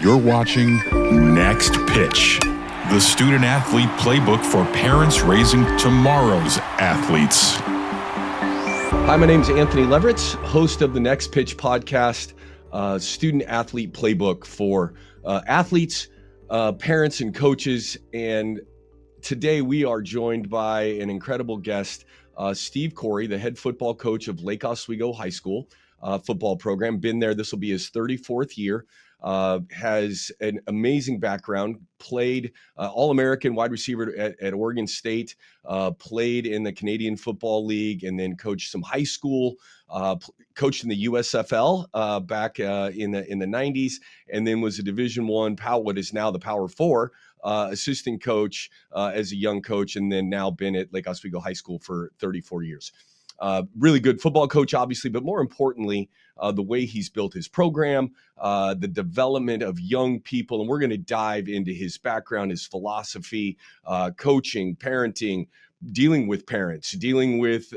You're watching Next Pitch, the student-athlete playbook for parents raising tomorrow's athletes. Hi, my name is Anthony Leveritz, host of the Next Pitch podcast, student-athlete playbook for athletes, parents, and coaches. And today we are joined by an incredible guest, Steve Coury, the head football coach of Lake Oswego High School football program. Been there. This will be his 34th year. Has an amazing background, played All-American wide receiver at Oregon State, played in the Canadian Football League, and then coached some high school, coached in the USFL back in the 90s, and then was a Division I, what is now the Power 4 assistant coach as a young coach, and then now been at Lake Oswego High School for 34 years. Really good football coach, obviously, but more importantly, the way he's built his program, the development of young people. And we're going to dive into his background, his philosophy, coaching, parenting, dealing with parents, dealing with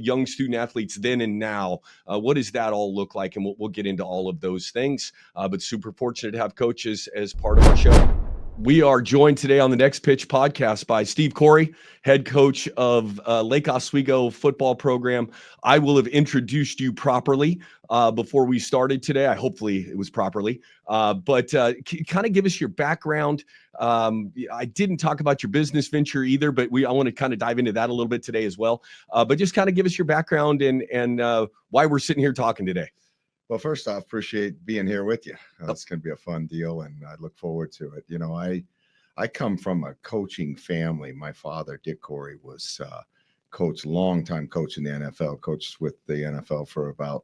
young student athletes then and now. What does that all look like? And we'll get into all of those things. But super fortunate to have coaches as part of our show. We are joined today on the Next Pitch podcast by Steve Coury, head coach of Lake Oswego football program. I will have introduced you properly before we started today. Hopefully it was properly. But kind of give us your background. I didn't talk about your business venture either, but I want to kind of dive into that a little bit today as well. But just kind of give us your background and why we're sitting here talking today. Well, first off, appreciate being here with you. It's going to be a fun deal, and I look forward to it. You know, I come from a coaching family. My father, Dick Coury, was longtime coach in the NFL, coached with the NFL for about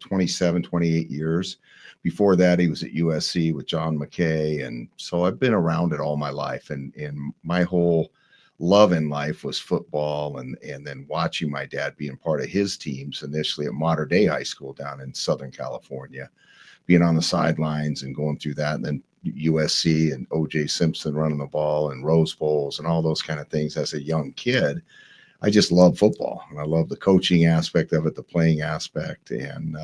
27, 28 years. Before that, he was at USC with John McKay, and so I've been around it all my life, and my whole love in life was football, and then watching my dad being part of his teams initially at Mater Dei High School down in Southern California, being on the sidelines and going through that, and then USC and O.J. Simpson running the ball and Rose Bowls and all those kind of things. As a young kid, I just love football, and I love the coaching aspect of it, the playing aspect, and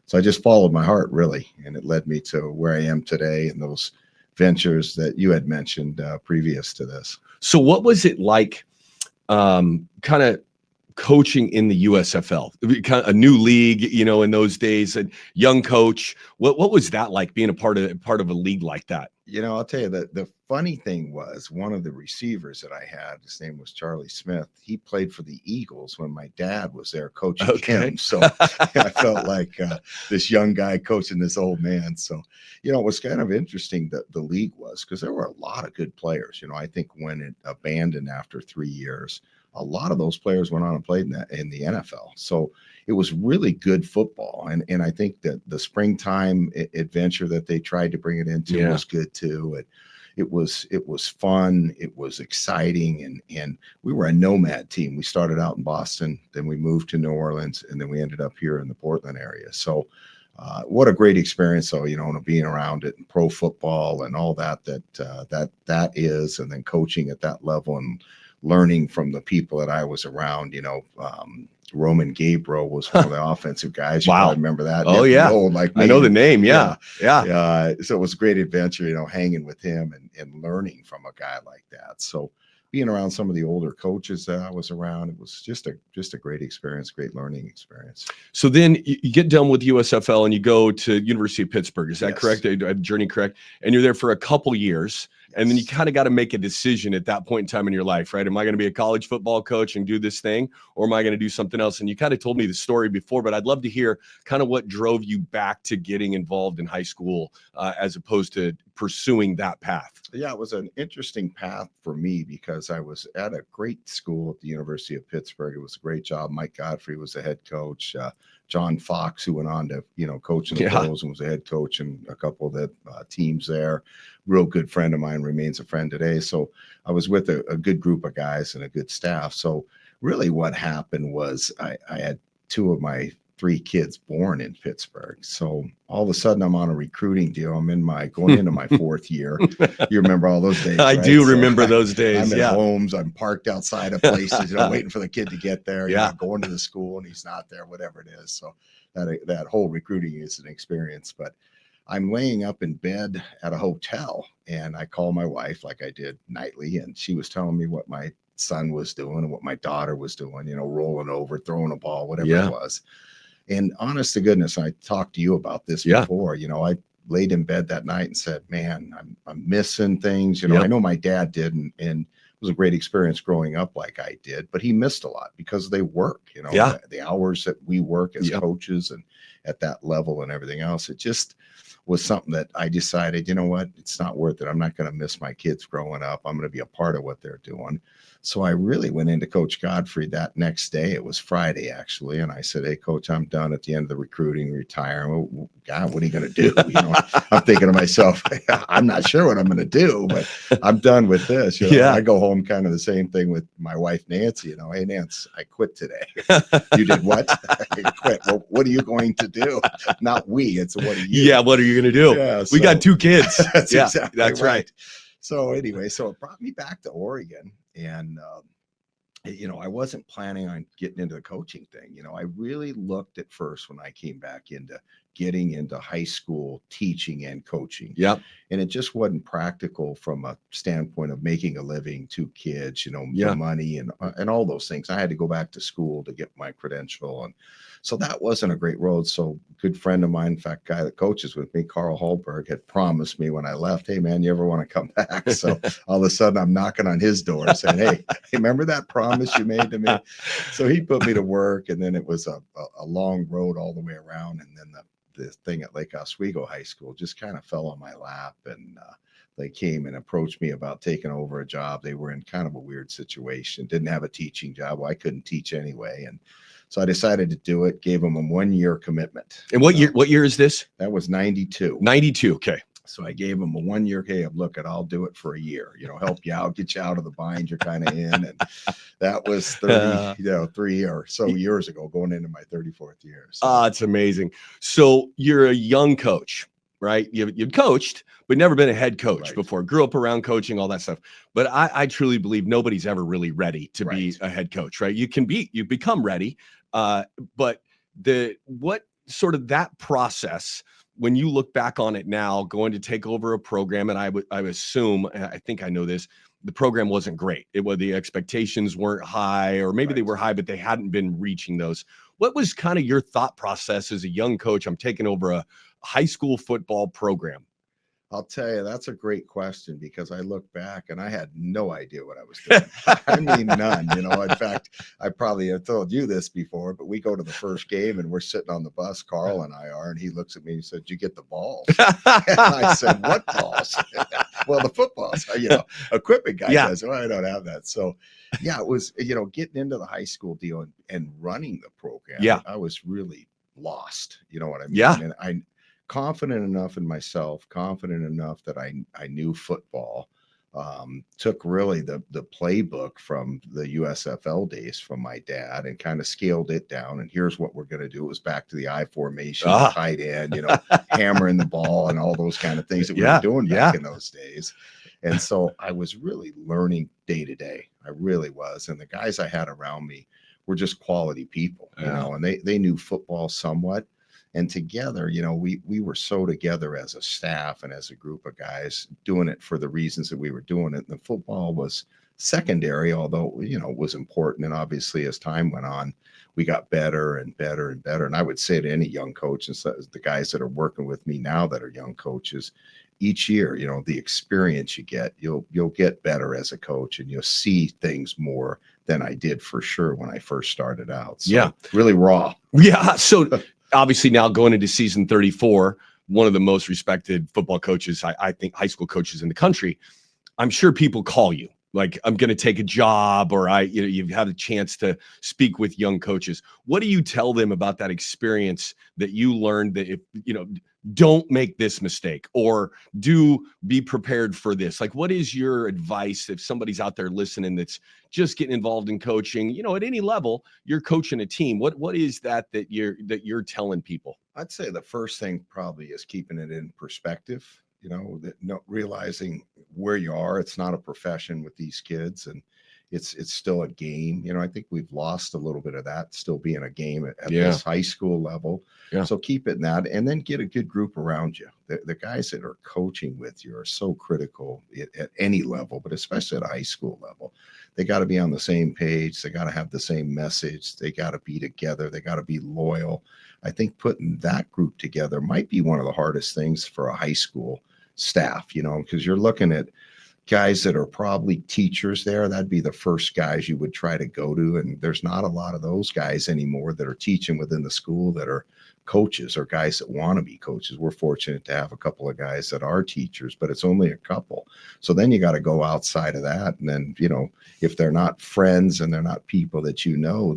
so I just followed my heart, really, and it led me to where I am today and those ventures that you had mentioned previous to this. So what was it like kind of coaching in the USFL, kind of a new league, in those days, a young coach? What was that like, being a part of a league like that? I'll tell you that the funny thing was, one of the receivers that I had, his name was Charlie Smith. He played for the Eagles when my dad was there coaching him. So I felt like this young guy coaching this old man. So, it was kind of interesting that the league was, because there were a lot of good players. I think when it abandoned after 3 years, a lot of those players went on and played in the NFL. So it was really good football. And I think that the springtime adventure that they tried to bring it into was good too. It was fun. It was exciting. And we were a nomad team. We started out in Boston, then we moved to New Orleans, and then we ended up here in the Portland area. So what a great experience, though, being around it and pro football and all that is, and then coaching at that level and learning from the people that I was around. Roman Gabriel was one of the offensive guys. You probably remember that. Oh, yeah. Old, like me. I know the name. Yeah. So it was a great adventure, hanging with him and learning from a guy like that. So being around some of the older coaches that I was around, it was just a great experience, great learning experience. So then you get done with USFL and you go to University of Pittsburgh. Is that correct? I have journey correct? And you're there for a couple years. And then you kind of got to make a decision at that point in time in your life, right? Am I going to be a college football coach and do this thing, or am I going to do something else? And you kind of told me the story before, but I'd love to hear kind of what drove you back to getting involved in high school as opposed to pursuing that path. Yeah, it was an interesting path for me because I was at a great school at the University of Pittsburgh. It was a great job. Mike Godfrey was the head coach. John Fox, who went on to, coach in the pros and was a head coach in a couple of the teams there. Real good friend of mine, remains a friend today. So I was with a good group of guys and a good staff. So really what happened was I had two of my 3 kids born in Pittsburgh. So all of a sudden I'm on a recruiting deal. I'm going into my 4th year. You remember all those days, I right? do remember those days. I'm at homes. I'm parked outside of places, waiting for the kid to get there, going to the school and he's not there, whatever it is. So that whole recruiting is an experience. But I'm laying up in bed at a hotel, and I call my wife like I did nightly, and she was telling me what my son was doing and what my daughter was doing, rolling over, throwing a ball, whatever it was. And honest to goodness, I talked to you about this before. I laid in bed that night and said, man, I'm missing things. I know my dad did, and it was a great experience growing up like I did, but he missed a lot because they work, the hours that we work as coaches and at that level and everything else. It just was something that I decided, what, it's not worth it. I'm not going to miss my kids growing up. I'm going to be a part of what they're doing. So I really went into Coach Godfrey that next day. It was Friday, actually. And I said, hey, Coach, I'm done at the end of the recruiting, retiring. Well, God, what are you going to do? I'm thinking to myself, I'm not sure what I'm going to do, but I'm done with this. I go home kind of the same thing with my wife, Nancy. Hey, Nance, I quit today. You did what? I quit. Well, what are you going to do? Not we. It's what are you? Yeah, what are you going to do? Yeah, we got 2 kids. That's exactly that's right. So anyway, so it brought me back to Oregon, and I wasn't planning on getting into the coaching thing. I really looked at first when I came back into getting into high school teaching and coaching. Yeah. And it just wasn't practical from a standpoint of making a living, 2 kids, the money and all those things. I had to go back to school to get my credential. And so that wasn't a great road. So a good friend of mine, in fact, guy that coaches with me, Carl Hallberg, had promised me when I left, hey man, you ever want to come back? So all of a sudden I'm knocking on his door saying, hey, remember that promise you made to me? So he put me to work, and then it was a long road all the way around. And then the thing at Lake Oswego High School just kind of fell on my lap, and they came and approached me about taking over a job. They were in kind of a weird situation, didn't have a teaching job. Well, I couldn't teach anyway. And so I decided to do it, gave them a 1-year commitment. And what year is this? That was 92. 92. Okay. So I gave them a 1-year, hey, look, I'll do it for a year, help you out, get you out of the bind you're kind of in. And that was 3 or so years ago, going into my 34th year. So. It's amazing. So you're a young coach, right? You've coached, but never been a head coach before. Grew up around coaching, all that stuff. But I truly believe nobody's ever really ready to be a head coach, right? You become ready. But what sort of that process, when you look back on it now, going to take over a program, and I would assume, I think I know this, the program wasn't great. The expectations weren't high, or maybe they were high, but they hadn't been reaching those. What was kind of your thought process as a young coach? I'm taking over a high school football program. I'll tell you, that's a great question, because I look back and I had no idea what I was doing. I mean, none. In fact, I probably have told you this before, but we go to the first game and we're sitting on the bus, Carl and I are, and he looks at me and said, "Did you get the balls?" And I said, "What balls?" Well, the footballs, equipment guy does. Well, I don't have that. So yeah, it was, getting into the high school deal and running the program. Yeah. I was really lost. You know what I mean? Yeah. And I confident enough in myself, confident enough that I knew football, took really the playbook from the USFL days from my dad and kind of scaled it down. And here's what we're going to do. It was back to the I formation, tight end, hammering the ball and all those kind of things that we were doing back in those days. And so I was really learning day to day. I really was. And the guys I had around me were just quality people, and they knew football somewhat. And together, we were so together as a staff and as a group of guys doing it for the reasons that we were doing it. And the football was secondary, although, it was important. And obviously, as time went on, we got better and better and better. And I would say to any young coach, and so the guys that are working with me now that are young coaches, each year, the experience you get, you'll get better as a coach, and you'll see things more than I did for sure when I first started out. So really raw. Yeah. So obviously now going into season 34, one of the most respected football coaches, I think high school coaches in the country. I'm sure people call you like, I'm going to take a job, or you've had a chance to speak with young coaches. What do you tell them about that experience that you learned, that if, don't make this mistake, or do be prepared for this? Like, what is your advice if somebody's out there listening that's just getting involved in coaching, at any level, you're coaching a team? What is that you're telling people? I'd say the first thing probably is keeping it in perspective, realizing where you are. It's not a profession with these kids, and it's still a game. I think we've lost a little bit of that, still being a game at Yeah. this high school level. Yeah. So keep it in that, and then get a good group around you. The guys that are coaching with you are so critical at any level, but especially at a high school level. They got to be on the same page. They got to have the same message. They got to be together. They got to be loyal. I think putting that group together might be one of the hardest things for a high school staff, because you're looking at guys that are probably teachers there. That'd be the first guys you would try to go to. And there's not a lot of those guys anymore that are teaching within the school that are coaches or guys that want to be coaches. We're fortunate to have a couple of guys that are teachers, but it's only a couple. So then you got to go outside of that. And then, if they're not friends and they're not people that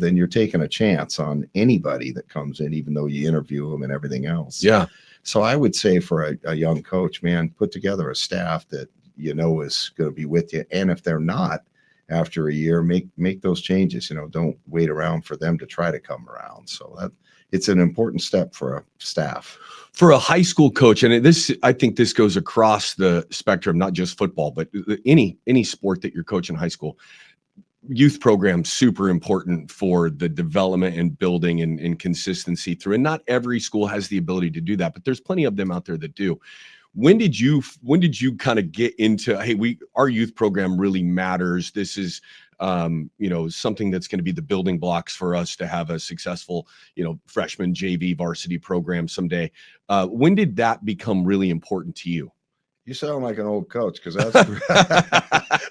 then you're taking a chance on anybody that comes in, even though you interview them and everything else. Yeah. So I would say for a young coach, man, put together a staff that is going to be with you. And if they're not, after a year, make those changes. Don't wait around for them to try to come around. So it's an important step for a staff. For a high school coach, and I think this goes across the spectrum, not just football, but any sport that you're coaching in high school. Youth program, super important for the development and building and consistency through. And not every school has the ability to do that, but there's plenty of them out there that do. When did you kind of get into, hey, our youth program really matters. This is, something that's going to be the building blocks for us to have a successful, freshman JV varsity program someday. When did that become really important to you? You sound like an old coach, because that's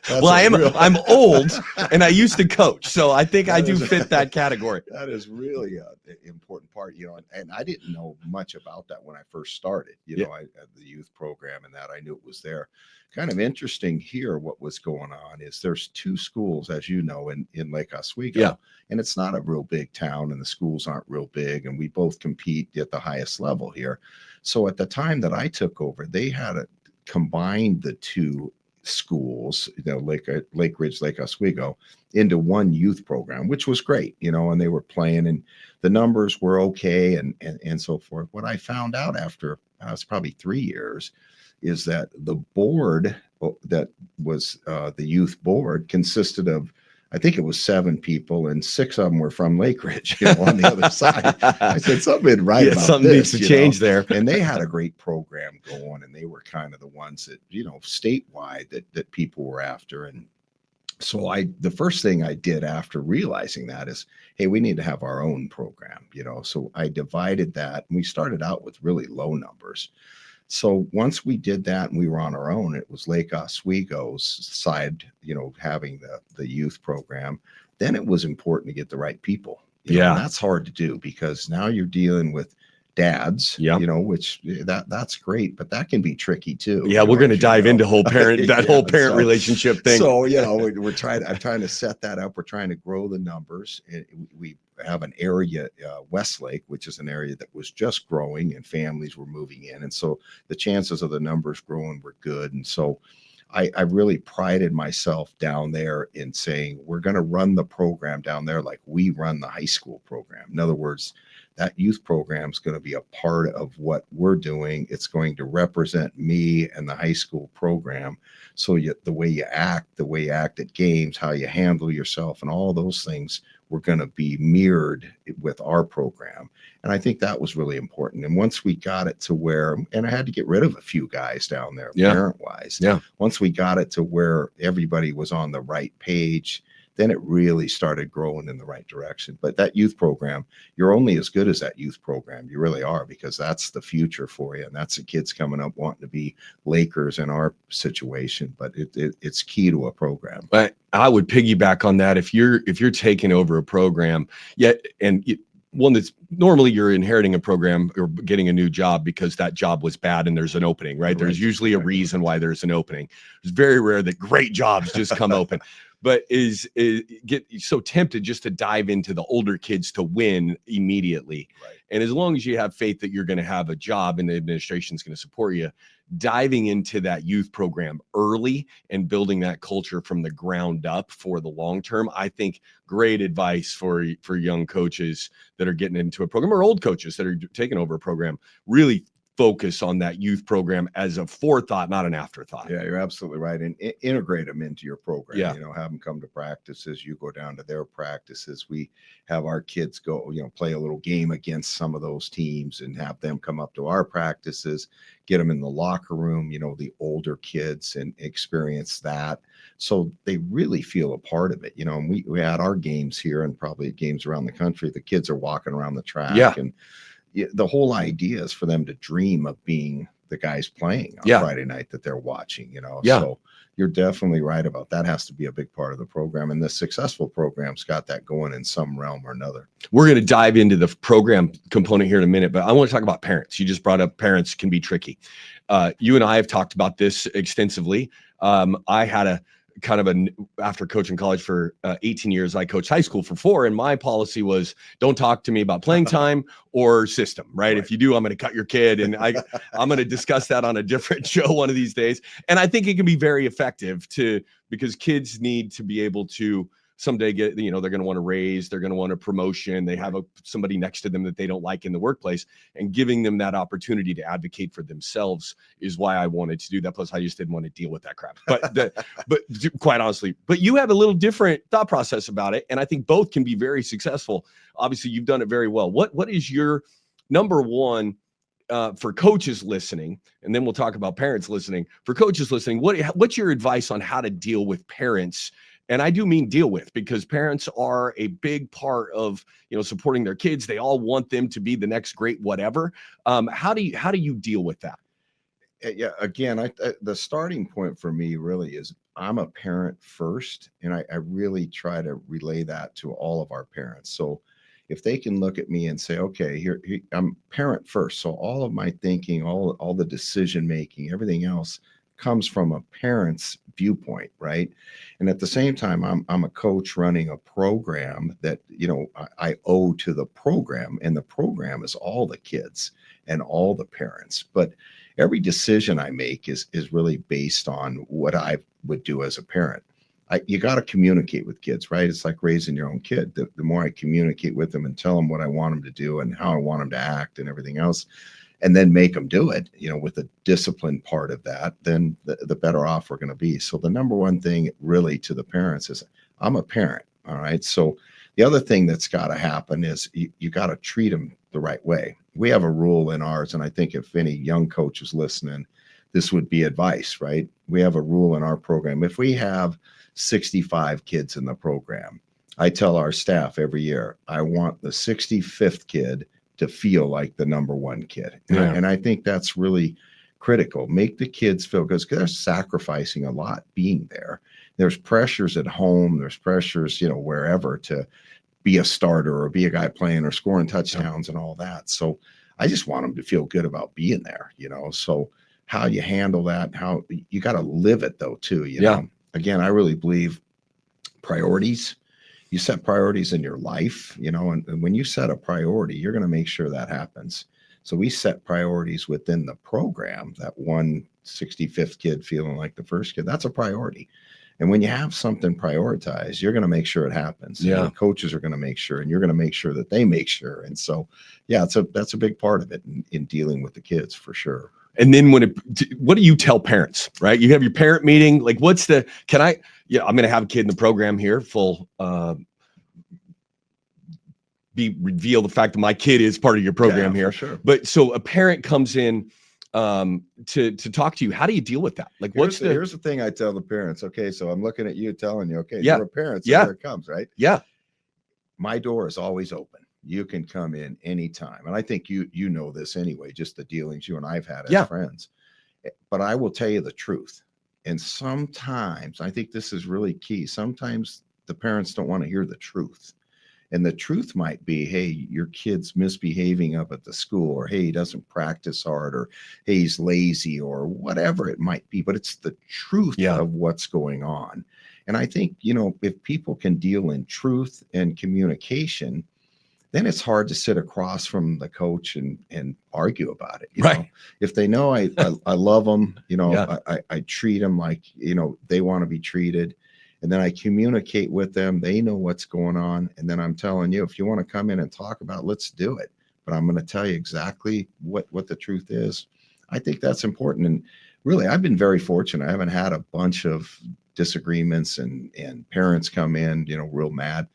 well, I'm old and I used to coach, so I think I do fit that category. That is really an important part, and I didn't know much about that when I first started, the youth program, and that I knew it was there. Kind of interesting here, what was going on is there's two schools, as you know, in Lake Oswego, and it's not a real big town, and the schools aren't real big, and we both compete at the highest level here. So at the time that I took over, they had combined the two schools, Lake Ridge, Lake Oswego, into one youth program, which was great, and they were playing, and the numbers were okay, and so forth. What I found out after it's probably 3 years is that the board that was the youth board consisted of, I think it was 7 people, and 6 of them were from Lake Ridge, on the other side. I said, something right about something this, needs to change there. And they had a great program going, and they were kind of the ones that, statewide that people were after. And so the first thing I did after realizing that is, hey, we need to have our own program, So I divided that, and we started out with really low numbers. So once we did that and we were on our own, it was Lake Oswego's side, having the youth program. Then it was important to get the right people. And that's hard to do, because now you're dealing with dads, which that's great, but that can be tricky too. Yeah, we're going to dive into whole parent whole parent relationship thing. So I'm trying to set that up. We're trying to grow the numbers. We have an area, Westlake, which is an area that was just growing, and families were moving in, and so the chances of the numbers growing were good. And so I really prided myself down there in saying, we're going to run the program down there like we run the high school program. In other words, that youth program is going to be a part of what we're doing. It's going to represent me and the high school program. So the way you act at games, how you handle yourself, and all those things were going to be mirrored with our program. And I think that was really important. And once we got it to where, and I had to get rid of a few guys down there, parent-wise. Yeah. Once we got it to where everybody was on the right page, then it really started growing in the right direction. But that youth program, you're only as good as that youth program. You really are, because that's the future for you. And that's the kids coming up wanting to be Lakers in our situation. But it's key to a program. But I would piggyback on that. If you're taking over a program, one that's normally you're inheriting a program or getting a new job because that job was bad and there's an opening, right? There's usually a reason why there's an opening. It's very rare that great jobs just come open. But get so tempted just to dive into the older kids to win immediately. Right. And as long as you have faith that you're going to have a job and the administration is going to support you, diving into that youth program early and building that culture from the ground up for the long term, I think great advice for young coaches that are getting into a program, or old coaches that are taking over a program. Really focus on that youth program as a forethought, not an afterthought. Yeah, you're absolutely right. And integrate them into your program. Yeah. Have them come to practices. You go down to their practices. We have our kids go, play a little game against some of those teams and have them come up to our practices, get them in the locker room, the older kids, and experience that. So they really feel a part of it. And we had our games here and probably games around the country. The kids are walking around the track, and the whole idea is for them to dream of being the guys playing on Friday night that they're watching, So you're definitely right about that. Has to be a big part of the program, and the successful program's got that going in some realm or another. We're going to dive into the program component here in a minute, but I want to talk about parents. You just brought up parents can be tricky. You and I have talked about this extensively. I had after coaching college for 18 years, I coached high school for 4. And my policy was, don't talk to me about playing time or system, right? If you do, I'm going to cut your kid. And I'm going to discuss that on a different show one of these days. And I think it can be very effective because kids need to be able to someday get, they're going to want to raise, they're going to want a promotion. They have somebody next to them that they don't like in the workplace, and giving them that opportunity to advocate for themselves is why I wanted to do that. Plus I just didn't want to deal with that crap, but quite honestly, but you have a little different thought process about it. And I think both can be very successful. Obviously you've done it very well. What is your number one, for coaches listening, and then we'll talk about parents listening. For coaches listening, what's your advice on how to deal with parents? And I do mean deal with, because parents are a big part of, supporting their kids. They all want them to be the next great whatever. How do you deal with that? Yeah, again, the starting point for me really is I'm a parent first, and I really try to relay that to all of our parents. So if they can look at me and say, okay, here I'm parent first. So all of my thinking, all the decision making, everything else comes from a parent's viewpoint, right? And at the same time, I'm a coach running a program that I owe to the program, and the program is all the kids and all the parents. But every decision I make is really based on what I would do as a parent. You got to communicate with kids, right? It's like raising your own kid. The more I communicate with them and tell them what I want them to do and how I want them to act and everything else, and then make them do it, with the discipline part of that, then the better off we're going to be. So the number one thing really to the parents is I'm a parent. All right. So the other thing that's got to happen is you got to treat them the right way. We have a rule in ours, and I think if any young coach is listening, this would be advice, right? We have a rule in our program. If we have 65 kids in the program, I tell our staff every year, I want the 65th kid to feel like the number one kid. Yeah. And I think that's really critical. Make the kids feel good, because they're sacrificing a lot being there. There's pressures at home. There's pressures, wherever, to be a starter or be a guy playing or scoring touchdowns and all that. So I just want them to feel good about being there, So how you handle that, how you got to live it though, too, know? Again, I really believe priorities. You set priorities in your life, and when you set a priority, you're going to make sure that happens. So we set priorities within the program. That 165th kid feeling like the first kid, that's a priority. And when you have something prioritized, you're going to make sure it happens. Yeah. And the coaches are going to make sure, and you're going to make sure that they make sure. And so, that's a big part of it in dealing with the kids, for sure. And then what do you tell parents, right? You have your parent meeting. Like, I'm going to have a kid in the program here, reveal the fact that my kid is part of your program here. For sure. But so a parent comes in to talk to you. How do you deal with that? Like, here's the thing I tell the parents. Okay, so I'm looking at you, telling you, okay, Yeah. you're a parent, so Yeah. here it comes, right? Yeah. My door is always open. You can come in anytime. And I think you know this anyway, just the dealings you and I've had as friends. But I will tell you the truth. And sometimes, I think this is really key, sometimes the parents don't want to hear the truth. And the truth might be, hey, your kid's misbehaving up at the school, or hey, he doesn't practice hard, or hey, he's lazy, or whatever it might be. But it's the truth of what's going on. And I think, if people can deal in truth and communication, then it's hard to sit across from the coach and argue about it. You know? If they know I love them, I treat them like, they want to be treated. And then I communicate with them. They know what's going on. And then I'm telling you, if you want to come in and talk about it, let's do it. but I'm going to tell you exactly what the truth is. I think that's important. And really, I've been very fortunate. I haven't had a bunch of disagreements and parents come in, real mad.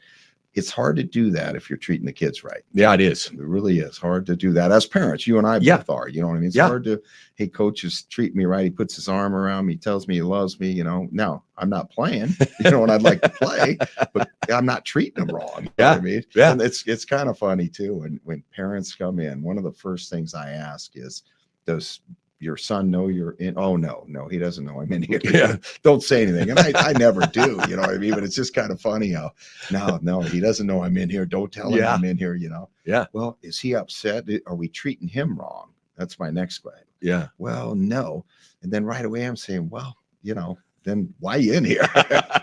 It's hard to do that if you're treating the kids right. Yeah, it is. It really is hard to do that as parents. You and I both are. You know what I mean? It's hard to, hey, coach is treating me right. He puts his arm around me, tells me he loves me. No, I'm not playing. And I'd like to play, but I'm not treating him wrong. You know what I mean? Yeah. And it's kind of funny too. When parents come in, one of the first things I ask is, does your son know you're in? Oh, no, he doesn't know I'm in here. Yeah. Don't say anything. And I never do, you know what I mean? But it's just kind of funny how, no, he doesn't know I'm in here. Don't tell him I'm in here, Yeah. Well, is he upset? Are we treating him wrong? That's my next question. Yeah. Well, no. And then right away I'm saying, well, then why are you in here?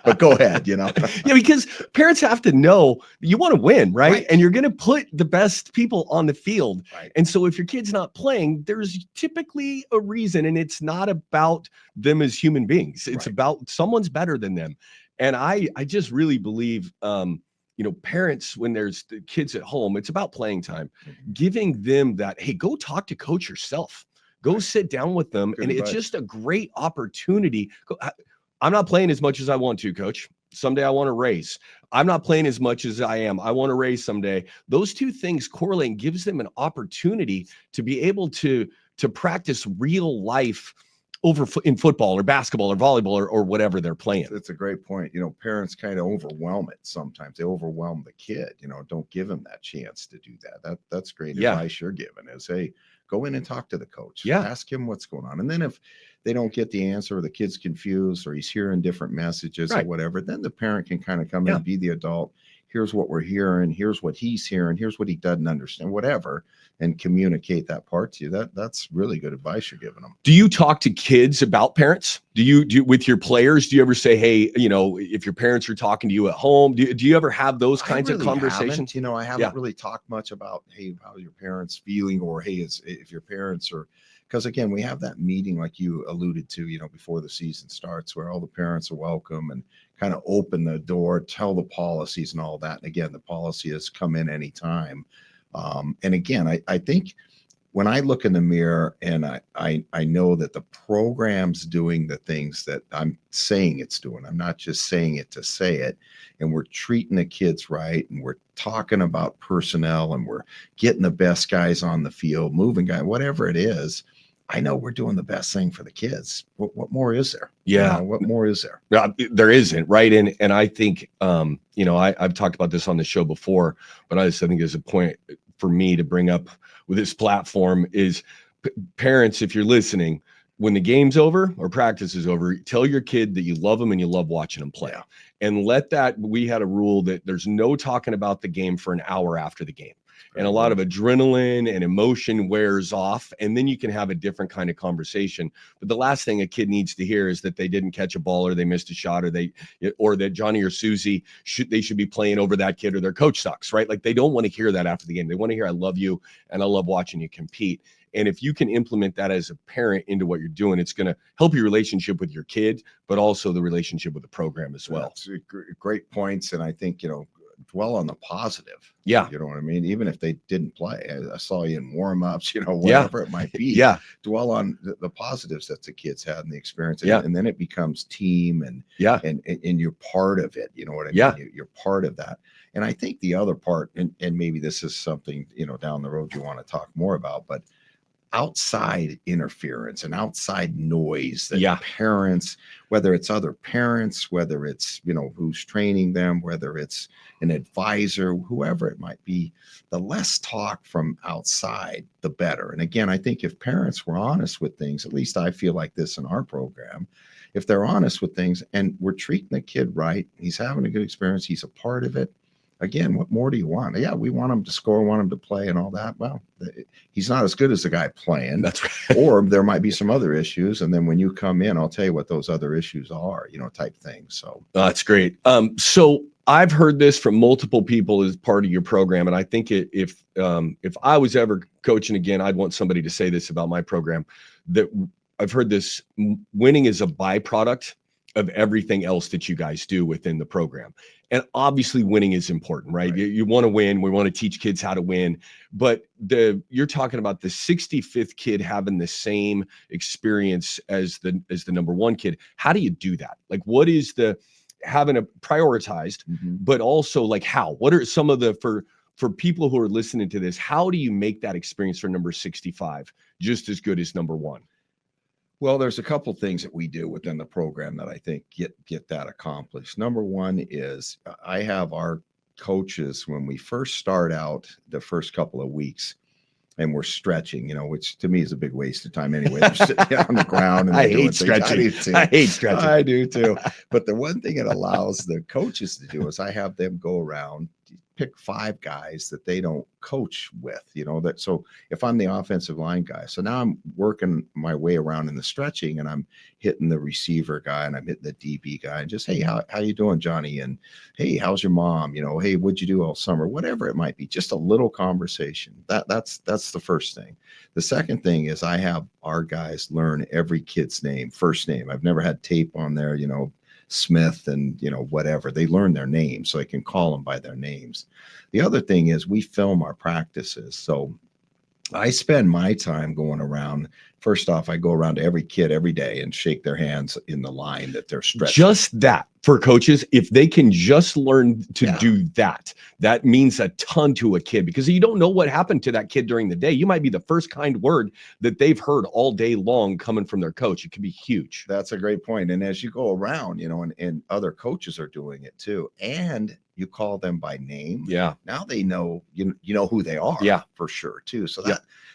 But go ahead, Yeah, because parents have to know you want to win, right? And you're going to put the best people on the field. Right. And so if your kid's not playing, there's typically a reason, and it's not about them as human beings. It's about someone's better than them. And I just really believe, parents, when there's the kids at home, it's about playing time, giving them that, hey, go talk to coach yourself. Go sit down with them. Good and advice. It's just a great opportunity. I'm not playing as much as I want to, coach. Someday I want to race. I'm not playing as much as I am. I want to race someday. Those two things correlate and gives them an opportunity to be able to practice real life in football or basketball or volleyball or whatever they're playing. That's a great point. Parents kind of overwhelm it sometimes. They overwhelm the kid. Don't give them that chance to do that. That's great advice you're giving is, hey, go in and talk to the coach. Yeah. Ask him what's going on. And then if they don't get the answer, or the kid's confused, or he's hearing different messages or whatever, then the parent can kind of come in and be the adult. Here's what we're hearing. Here's what he's hearing. Here's what he doesn't understand, whatever, and communicate that part to you. That's really good advice you're giving them. Do you talk to kids about parents? Do you with your players? Do you ever say, hey, if your parents are talking to you at home, do you ever have those kinds of conversations? I haven't really talked much about, hey, how are your parents feeling, or hey, if your parents are, because again, we have that meeting like you alluded to, before the season starts, where all the parents are welcome and kind of open the door, tell the policies and all that. And again, the policy is come in anytime. And again, I think when I look in the mirror and I know that the program's doing the things that I'm saying it's doing, I'm not just saying it to say it, and we're treating the kids right, and we're talking about personnel, and we're getting the best guys on the field, moving guys, whatever it is, I know we're doing the best thing for the kids. What more is there? Yeah. What more is there? There isn't, right? And I think, I've talked about this on the show before, but I think there's a point for me to bring up with this platform is parents, if you're listening, when the game's over or practice is over, tell your kid that you love them and you love watching them play. Yeah. And we had a rule that there's no talking about the game for an hour after the game. And a lot of adrenaline and emotion wears off, and then you can have a different kind of conversation. But the last thing a kid needs to hear is that they didn't catch a ball, or they missed a shot, or that Johnny or Susie should be playing over that kid, or their coach sucks, right? Like, they don't want to hear that after the game. They want to hear, I love you and I love watching you compete. And if you can implement that as a parent into what you're doing, it's going to help your relationship with your kid, but also the relationship with the program as well. That's great points. And I think, dwell on the positive. Yeah. You know what I mean? Even if they didn't play, I saw you in warm-ups, whatever it might be. Yeah. Dwell on the positives that the kids had in the experience. Yeah. And then it becomes team and you're part of it. You know what I mean? Yeah. You're part of that. And I think the other part, and maybe this is something, down the road you want to talk more about, but outside interference and outside noise that parents, whether it's other parents, whether it's, who's training them, whether it's an advisor, whoever it might be, the less talk from outside, the better. And again, I think if parents were honest with things, at least I feel like this in our program, if they're honest with things and we're treating the kid right, he's having a good experience, he's a part of it. Again, what more do you want? Yeah, we want him to score, want him to play and all that. Well, he's not as good as the guy playing. That's right. Or there might be some other issues. And then when you come in, I'll tell you what those other issues are, type thing. So that's great. So I've heard this from multiple people as part of your program. And I think if I was ever coaching again, I'd want somebody to say this about my program, that I've heard this: winning is a byproduct of everything else that you guys do within the program. And obviously winning is important, right? You want to win. We want to teach kids how to win. But you're talking about the 65th kid having the same experience as the number one kid. How do you do that? Like, what is having a prioritized, but also like how? What are some of for people who are listening to this, how do you make that experience for number 65 just as good as number one? Well, there's a couple things that we do within the program that I think get that accomplished. Number one is I have our coaches, when we first start out the first couple of weeks, and we're stretching, which to me is a big waste of time anyway. They're sitting on the ground and I hate stretching. I hate stretching. I do too. But the one thing it allows the coaches to do is I have them go around, pick 5 guys that they don't coach with, so if I'm the offensive line guy, so now I'm working my way around in the stretching and I'm hitting the receiver guy and I'm hitting the DB guy and just, hey, how you doing, Johnny? And hey, how's your mom? Hey, what'd you do all summer? Whatever it might be, just a little conversation. That's the first thing. The second thing is I have our guys learn every kid's name, first name. I've never had tape on there, Smith and whatever. They learn their names so I can call them by their names. The other thing is we film our practices. So I spend my time going around. First off, I go around to every kid every day and shake their hands in the line that they're stretching. Just that for coaches, if they can just learn to do that, that means a ton to a kid, because you don't know what happened to that kid during the day. You might be the first kind word that they've heard all day long coming from their coach. It could be huge. That's a great point. And as you go around, and other coaches are doing it too, and you call them by name. Yeah. Now they know, you know who they are. Yeah. For sure too. So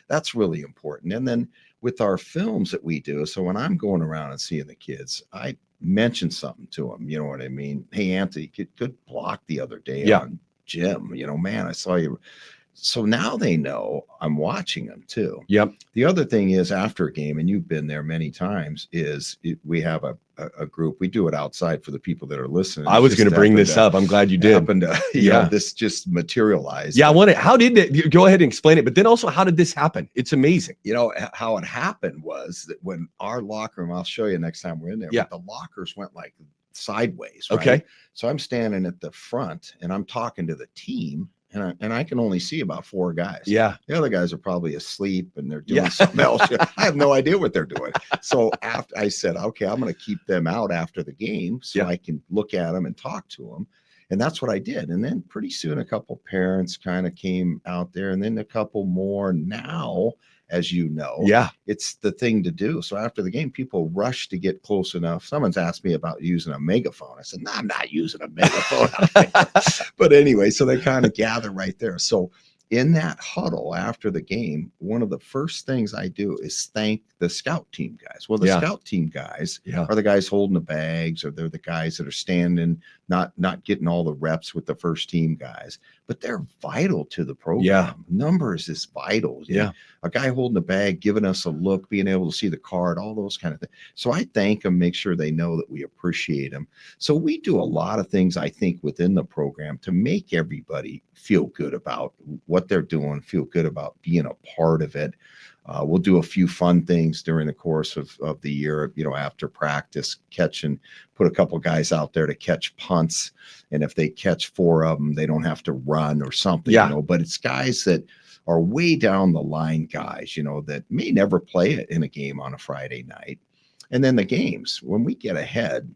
that's really important. And then with our films that we do, so when I'm going around and seeing the kids, I mention something to them. You know what I mean? Hey, Anthony, good block the other day on Jim. Man, I saw you. So now they know I'm watching them too. Yep. The other thing is after a game, and you've been there many times, is we have a group. We do it outside for the people that are listening. I was going to bring this up. I'm glad you did. This just materialized. Yeah, how did it? Go ahead and explain it. But then also, how did this happen? It's amazing. How it happened was that when our locker room, I'll show you next time we're in there. Yeah. But the lockers went like sideways. Right? Okay. So I'm standing at the front and I'm talking to the team. And I can only see about 4 guys. Yeah. The other guys are probably asleep and they're doing something else. I have no idea what they're doing. So after I said, okay, I'm going to keep them out after the game so I can look at them and talk to them. And that's what I did. And then pretty soon a couple parents kind of came out there, and then a couple more. Now, as you know, it's the thing to do. So after the game, people rush to get close enough. Someone's asked me about using a megaphone. I said, no, I'm not using a megaphone. But anyway, so they kind of gather right there. So in that huddle after the game, one of the first things I do is thank the scout team guys. Well, the scout team guys are the guys holding the bags, or they're the guys that are standing, not getting all the reps with the first team guys, but they're vital to the program. Yeah. Numbers is vital. Yeah. A guy holding a bag, giving us a look, being able to see the card, all those kind of things. So I thank them, make sure they know that we appreciate them. So we do a lot of things, I think, within the program to make everybody feel good about what they're doing, feel good about being a part of it. We'll do a few fun things during the course of the year, after practice, put a couple guys out there to catch punts. And if they catch 4 of them, they don't have to run or something, but it's guys that are way down the line guys, that may never play it in a game on a Friday night. And then the games, when we get ahead,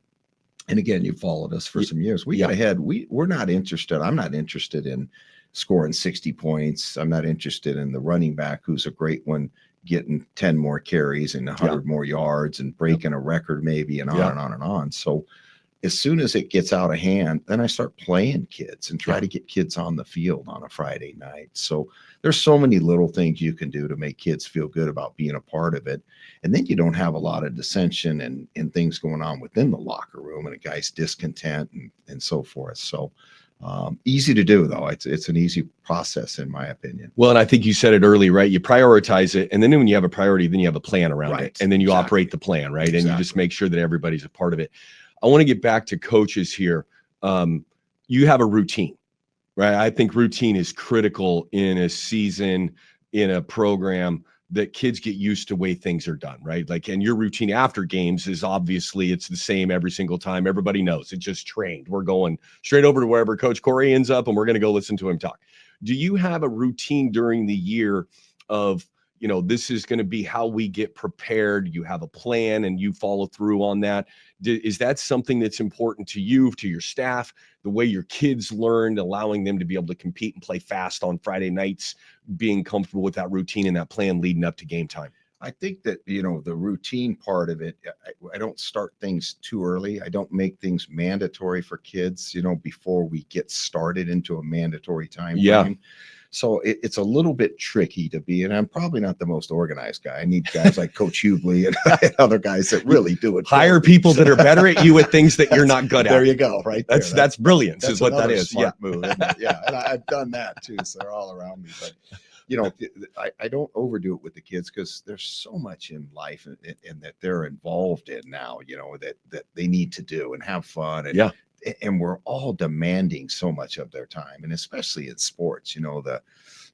and again, you followed us for some years, we get ahead. We're not interested. I'm not interested in scoring 60 points. I'm not interested in the running back, who's a great one, getting 10 more carries and 100 more yards and breaking a record maybe, and on and on and on. So as soon as it gets out of hand, then I start playing kids and try to get kids on the field on a Friday night. So there's so many little things you can do to make kids feel good about being a part of it. And then you don't have a lot of dissension and things going on within the locker room and a guy's discontent and so forth. So easy to do, though. It's an easy process, in my opinion. Well, and I think you said it early, right? You prioritize it, and then when you have a priority, then you have a plan around it, and then you operate the plan, right? And you just make sure that everybody's a part of it. I want to get back to coaches here. You have a routine, right? I think routine is critical in a season, in a program. that kids get used to the way things are done, right? Like, and your routine after games is obviously it's the same every single time. Everybody knows it's just trained. We're going straight over to wherever Coach Coury ends up, and we're going to go listen to him talk. Do you have a routine during the year of, this is going to be how we get prepared? You have a plan and you follow through on that. Is that something that's important to you, to your staff, the way your kids learned, allowing them to be able to compete and play fast on Friday nights, being comfortable with that routine and that plan leading up to game time? I think that, the routine part of it, I don't start things too early. I don't make things mandatory for kids, before we get started into a mandatory time frame. So it's a little bit tricky to be, and I'm probably not the most organized guy. I need guys like Coach Hubley and other guys that really do it. Hire people that are better at you at things that you're not good at. There you go. Right. That's brilliance, is what that is. Smart move. Yeah. And I've done that too. So they're all around me. But, I don't overdo it with the kids because there's so much in life and that they're involved in now, that they need to do and have fun. And we're all demanding so much of their time, and especially in sports, the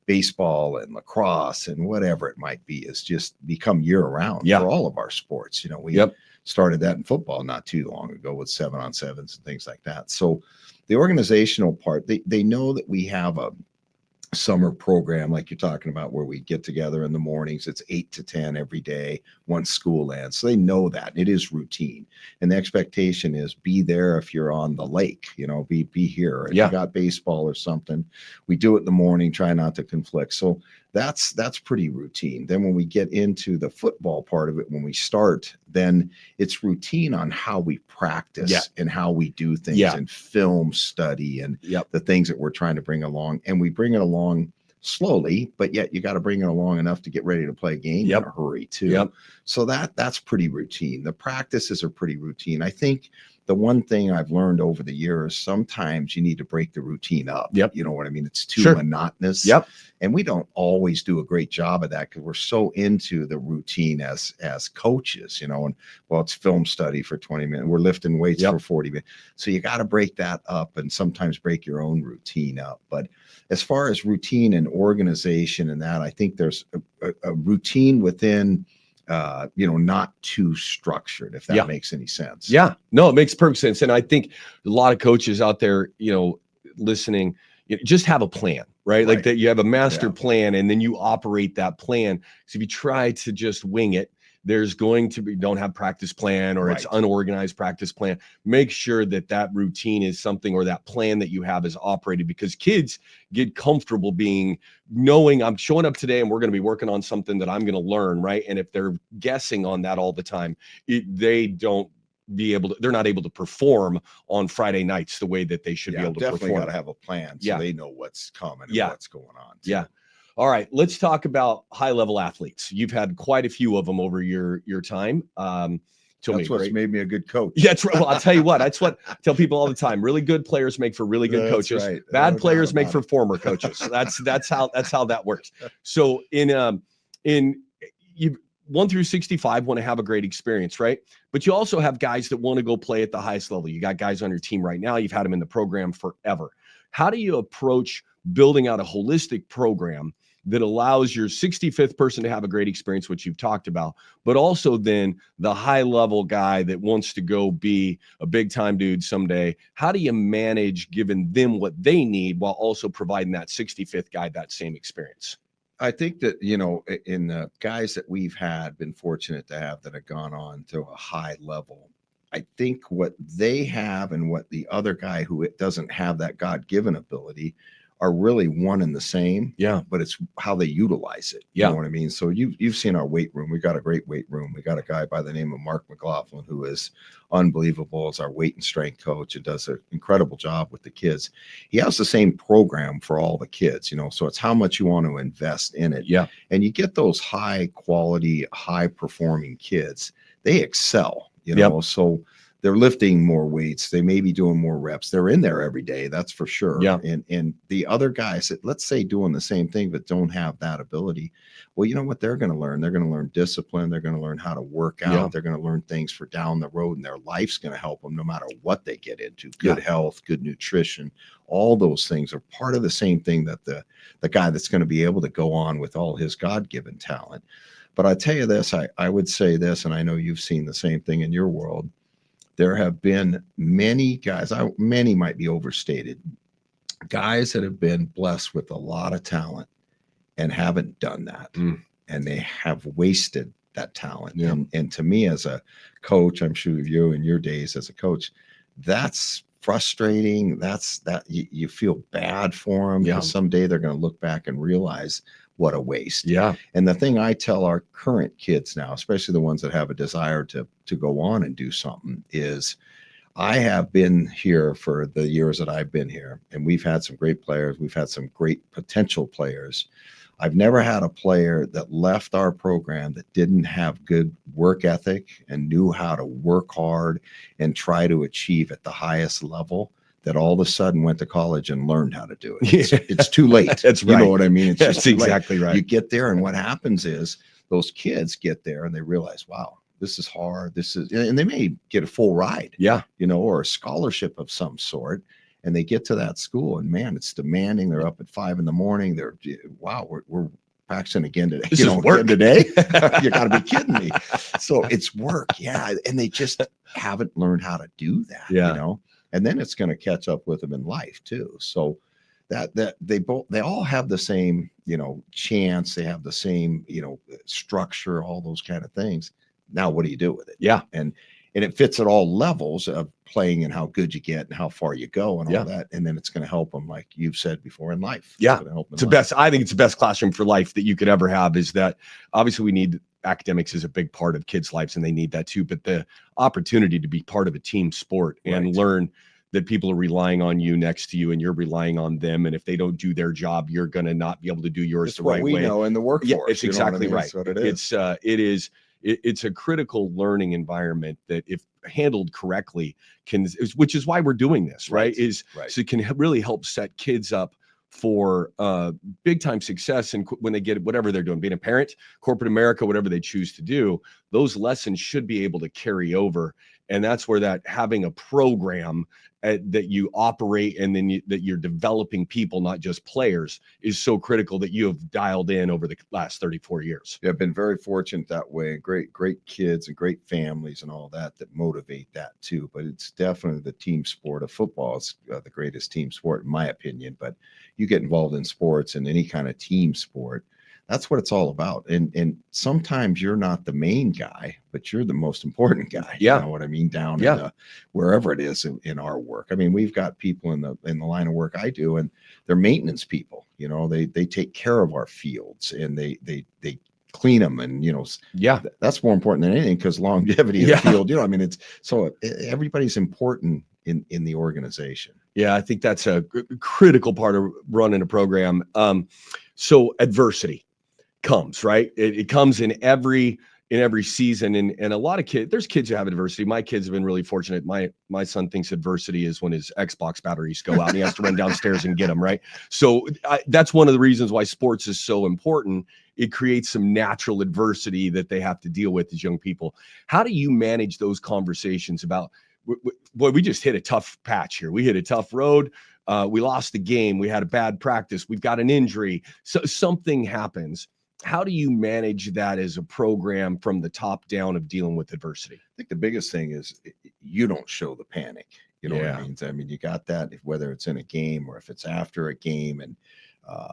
baseball and lacrosse and whatever it might be is just become year round for all of our sports. We started that in football not too long ago with 7-on-7s and things like that. So the organizational part, they know that we have a summer program like you're talking about where we get together in the mornings. It's 8 to 10 every day once school ends. So they know that it is routine, and the expectation is be there. If you're on the lake, be here. If you got baseball or something, we do it in the morning, try not to conflict. So that's pretty routine. Then when we get into the football part of it, when we start, then it's routine on how we practice and how we do things and film study and the things that we're trying to bring along. And we bring it along slowly, but yet you got to bring it along enough to get ready to play a game in a hurry too. So that's pretty routine. The practices are pretty routine. I think the one thing I've learned over the years, sometimes you need to break the routine up. You know what I mean? It's too monotonous. And we don't always do a great job of that because we're so into the routine as coaches, and it's film study for 20 minutes. We're lifting weights for 40 minutes. So you got to break that up and sometimes break your own routine up. But as far as routine and organization and that, I think there's a routine within not too structured, if that makes any sense. No, it makes perfect sense. And I think a lot of coaches out there, listening, just have a plan, right? Like that you have a master plan and then you operate that plan. Because if you try to just wing it, there's going to be, don't have practice plan or it's unorganized practice plan. Make sure that routine is something, or that plan that you have is operated, because kids get comfortable knowing I'm showing up today and we're going to be working on something that I'm going to learn. Right. And if they're guessing on that all the time, they're not able to perform on Friday nights the way that they should be able to perform. Definitely got to have a plan so they know what's coming and what's going on too. All right, let's talk about high-level athletes. You've had quite a few of them over your time. That's what's made me a good coach. Yeah, that's right. Well, I'll tell you what. That's what I tell people all the time. Really good players make for really good coaches. Right. Bad players make for former coaches. That's how that works. So in you 1 through 65 want to have a great experience, right? But you also have guys that want to go play at the highest level. You got guys on your team right now. You've had them in the program forever. How do you approach building out a holistic program that allows your 65th person to have a great experience, which you've talked about, but also then the high level guy that wants to go be a big time dude someday? How do you manage giving them what they need while also providing that 65th guy that same experience? I think that, in the guys that we've been fortunate to have that have gone on to a high level, I think what they have and what the other guy who doesn't have that God-given ability are really one and the same. But it's how they utilize it. You know what I mean? So you've seen our weight room. We got a great weight room. We got a guy by the name of Mark McLaughlin who is unbelievable as our weight and strength coach and does an incredible job with the kids. He has the same program for all the kids, so it's how much you want to invest in it. And you get those high quality, high performing kids, they excel, so they're lifting more weights. They may be doing more reps. They're in there every day. That's for sure. Yeah. And the other guys that, let's say, doing the same thing, but don't have that ability. Well, you know what they're going to learn? They're going to learn discipline. They're going to learn how to work out. Yeah. They're going to learn things for down the road, and their life's going to help them no matter what they get into. Good health, good nutrition, all those things are part of the same thing that the guy that's going to be able to go on with all his God-given talent. But I tell you this, I would say this, and I know you've seen the same thing in your world. There have been many guys, many might be overstated, guys that have been blessed with a lot of talent and haven't done that. And they have wasted that talent. Yeah. And to me, as a coach, I'm sure you in your days as a coach, that's frustrating. That you feel bad for them, because someday they're going to look back and realize what a waste. Yeah. And the thing I tell our current kids now, especially the ones that have a desire to go on and do something, is I have been here for the years that I've been here, and we've had some great players. We've had some great potential players. I've never had a player that left our program that didn't have good work ethic and knew how to work hard and try to achieve at the highest level, that all of a sudden went to college and learned how to do it. It's too late. That's right. You know what I mean? It's That's exactly right. You get there, and what happens is those kids get there and they realize, wow, this is hard. And they may get a full ride, or a scholarship of some sort. And they get to that school, and man, it's demanding. They're up at 5 a.m. They're, wow, we're practicing again today. This is work today. You got to be kidding me. So it's work, and they just haven't learned how to do that. And then it's going to catch up with them in life too. So that they all have the same, chance. They have the same, structure, all those kind of things. Now, what do you do with it? Yeah. And it fits at all levels of playing and how good you get and how far you go and all that. And then it's going to help them, like you've said before, in life. Yeah. It's the best. I think it's the best classroom for life that you could ever have. Is that obviously we need academics is a big part of kids' lives, and they need that too. But the opportunity to be part of a team sport and learn that people are relying on you next to you, and you're relying on them. And if they don't do their job, you're going to not be able to do yours the right way. We know in the workforce. Yeah, it's exactly right. That's what it is. It's a critical learning environment that, if handled correctly, which is why we're doing this, right? So it can really help set kids up for big time success. And when they get whatever they're doing, being a parent, corporate America, whatever they choose to do, those lessons should be able to carry over. And that's where that having a program that you operate, and then that you're developing people, not just players, is so critical, that you have dialed in over the last 34 years. Yeah, I've been very fortunate that way. Great kids and great families and all that motivate that too. But it's definitely the team sport of football is the greatest team sport, in my opinion. But you get involved in sports and any kind of team sport, that's what it's all about. And sometimes you're not the main guy, but you're the most important guy. Yeah. You know what I mean? Down in wherever it is in our work. I mean, we've got people in the line of work I do, and they're maintenance people. They take care of our fields, and they clean them, and that's more important than anything, because longevity of the field. It's so everybody's important in the organization. Yeah, I think that's a critical part of running a program. So adversity comes, right? It comes in every season, and a lot of kids. There's kids who have adversity. My kids have been really fortunate. My son thinks adversity is when his Xbox batteries go out and he has to run downstairs and get them, right? So that's one of the reasons why sports is so important. It creates some natural adversity that they have to deal with as young people. How do you manage those conversations about, boy, we just hit a tough patch here. We hit a tough road. We lost the game. We had a bad practice. We've got an injury. So something happens. How do you manage that as a program from the top down of dealing with adversity? I think the biggest thing is you don't show the panic. You know what I mean? I mean, you got that, whether it's in a game or if it's after a game, and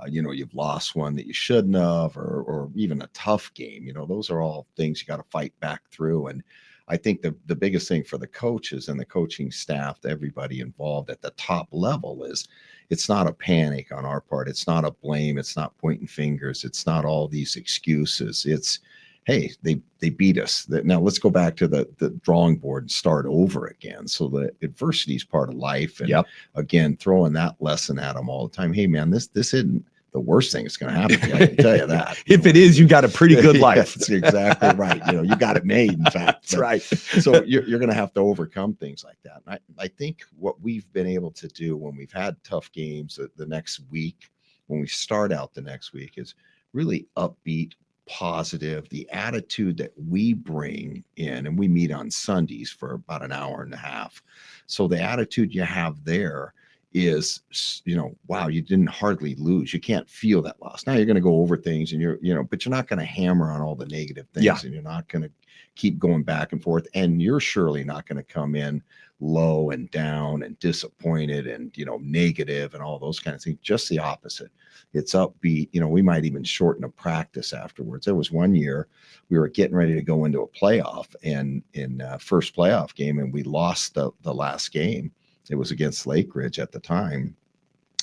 you've lost one that you shouldn't have, or even a tough game. Those are all things you got to fight back through. And I think the biggest thing for the coaches and the coaching staff, everybody involved at the top level, is it's not a panic on our part. It's not a blame. It's not pointing fingers. It's not all these excuses. It's, hey, they beat us. Now let's go back to the drawing board and start over again. So the adversity is part of life. And again, throwing that lesson at them all the time. Hey man, this the worst thing that's going to happen to you. I can tell you that. If it is, you got a pretty good life. That's exactly right. You got it made, in fact. That's right. So you're going to have to overcome things like that. And I think what we've been able to do when we've had tough games the next week, when we start out the next week, is really upbeat, positive, the attitude that we bring in, and we meet on Sundays for about an hour and a half. So the attitude you have there is, wow, you didn't hardly lose. You can't feel that loss. Now you're going to go over things and but you're not going to hammer on all the negative things, and you're not going to keep going back and forth. And you're surely not going to come in low and down and disappointed and, negative and all those kind of things. Just the opposite. It's upbeat. We might even shorten a practice afterwards. There was one year we were getting ready to go into a playoff, and in first playoff game, and we lost the last game. It was against Lake Ridge at the time.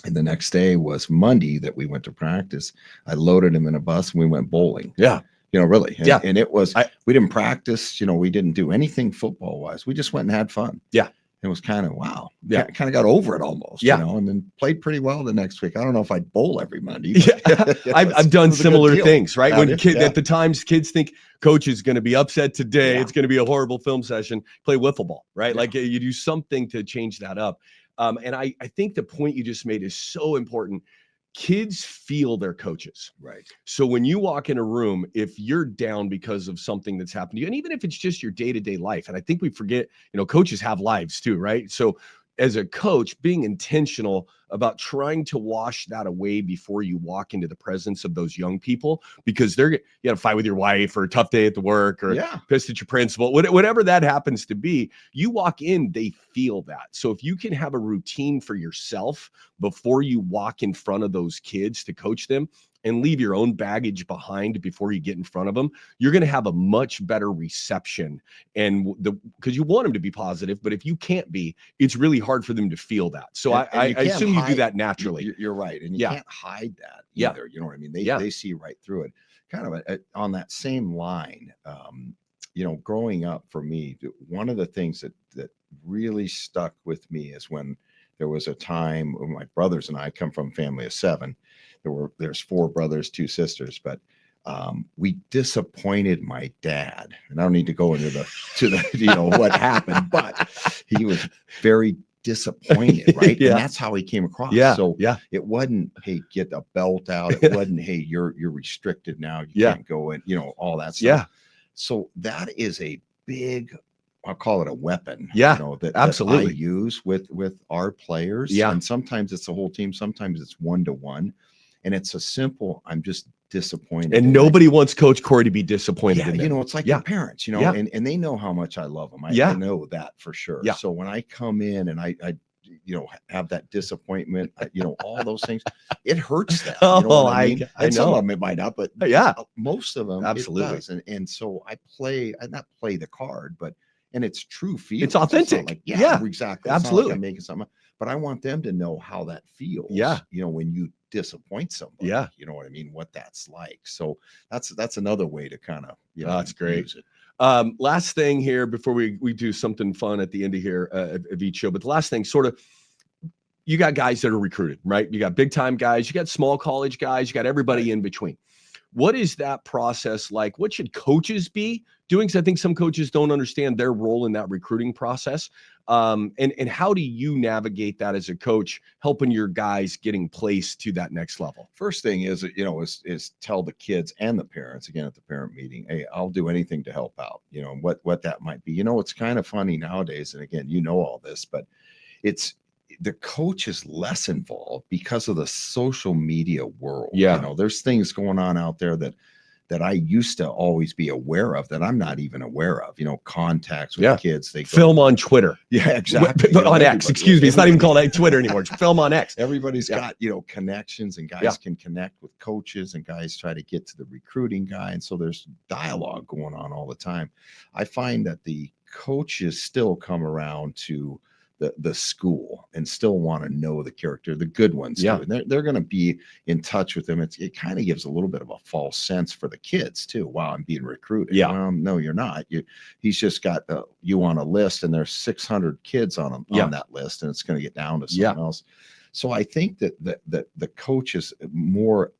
And the next day was Monday that we went to practice. I loaded him in a bus and we went bowling. Yeah. Really. And, yeah. And it was, we didn't practice, we didn't do anything football wise. We just went and had fun. Yeah. It was kind of, wow. Yeah. Kind of got over it almost, and then played pretty well the next week. I don't know if I'd bowl every Monday. But I've done similar things, right? When at the times kids think coach is going to be upset today, it's going to be a horrible film session, play wiffle ball, right? Like you do something to change that up. And I think the point you just made is so important. Kids feel their coaches. Right. So when you walk in a room, if you're down because of something that's happened to you, and even if it's just your day-to-day life, and I think we forget, coaches have lives too, right? So as a coach, being intentional about trying to wash that away before you walk into the presence of those young people, because you got to fight with your wife or a tough day at the work or pissed at your principal, whatever that happens to be, you walk in, they feel that. So if you can have a routine for yourself before you walk in front of those kids to coach them, and leave your own baggage behind before you get in front of them, you're going to have a much better reception. And because you want them to be positive, but if you can't be, it's really hard for them to feel that. So I assume you do that naturally. You're right. And you can't hide that either. You know what I mean? They see right through it. Kind of on that same line, growing up for me, one of the things that really stuck with me is when there was a time when my brothers and I come from a family of 7. There's 4 brothers, 2 sisters, but we disappointed my dad. And I don't need to go into what happened, but he was very disappointed, right? And that's how he came across. So it wasn't, hey, get a belt out. It wasn't, hey, you're restricted now. You can't go in, all that stuff. Yeah. So that is a big, I'll call it a weapon. Yeah, that absolutely. I use with our players. Yeah. And sometimes it's the whole team. Sometimes it's 1-to-1. And it's a simple, I'm just disappointed. And nobody wants Coach Coury to be disappointed in them. It's like your parents, and they know how much I love them. I know that for sure. Yeah. So when I come in and I have that disappointment, all those things, it hurts them. You know what I mean? And some of them it might not, but most of them absolutely it does. And so I not play the card, and it's true feelings. It's authentic. Like, exactly. Absolutely. Like I'm making something, but I want them to know how that feels. Yeah. When you disappoint somebody. Yeah. You know what I mean? What that's like. So that's another way to kind of, that's great. Use it. Last thing here before we do something fun at the end of here of each show. But the last thing, sort of, you got guys that are recruited, right? You got big time guys, you got small college guys, you got everybody in between. What is that process like? What should coaches be doing? Because I think some coaches don't understand their role in that recruiting process. And how do you navigate that as a coach, helping your guys getting placed to that next level? First thing is tell the kids and the parents, again at the parent meeting, hey, I'll do anything to help out. What that might be. It's kind of funny nowadays, and again, all this, but it's the coach is less involved because of the social media world. Yeah. There's things going on out there that I used to always be aware of that I'm not even aware of, contacts with kids. They film on Twitter. Yeah, exactly. On X, excuse me. It's not even called Twitter anymore. It's film on X. Everybody's got, connections, and guys can connect with coaches, and guys try to get to the recruiting guy. And so there's dialogue going on all the time. I find that the coaches still come around to the school and still want to know the character, the good ones. Yeah. And they're going to be in touch with them. It kind of gives a little bit of a false sense for the kids too. Wow, I'm being recruited. Yeah. Well, no, you're not. He's just got you on a list, and there's 600 kids on that list, and it's going to get down to someone else. So I think that the coach is more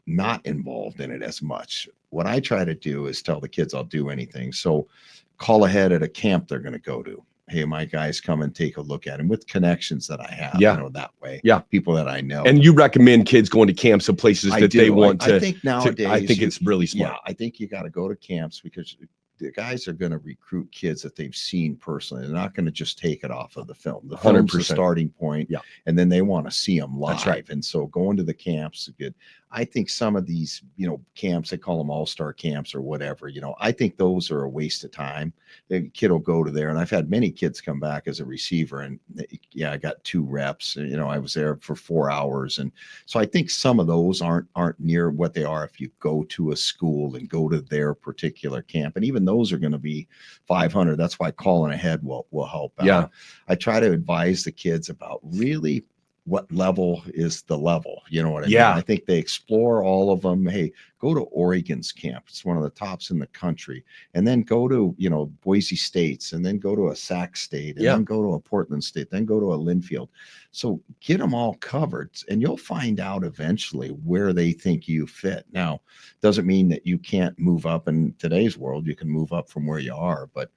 not involved in it as much. What I try to do is tell the kids I'll do anything. So call ahead at a camp they're going to go to. Hey, my guys, come and take a look at him with connections that I have, that way. Yeah. People that I know. And you recommend kids going to camps and places that they want to. I think nowadays, I think it's really smart. Yeah, I think you got to go to camps because the guys are going to recruit kids that they've seen personally. They're not going to just take it off of the film. The film's the starting point, and then they want to see them live. That's right. And so going to the camps is good. I think some of these, camps, they call them all-star camps or whatever, I think those are a waste of time. The kid will go to there. And I've had many kids come back as a receiver and I got 2 reps, I was there for 4 hours. And so I think some of those aren't near what they are if you go to a school and go to their particular camp. And even those are going to be 500. That's why calling ahead will help out. Yeah. I try to advise the kids about really what level is the level, you know what I mean? I think they explore all of them. Hey, go to Oregon's camp. It's one of the tops in the country. And then go to, Boise State's, and then go to a Sac State, and then go to a Portland State, then go to a Linfield. So get them all covered, and you'll find out eventually where they think you fit. Now, doesn't mean that you can't move up in today's world. You can move up from where you are, but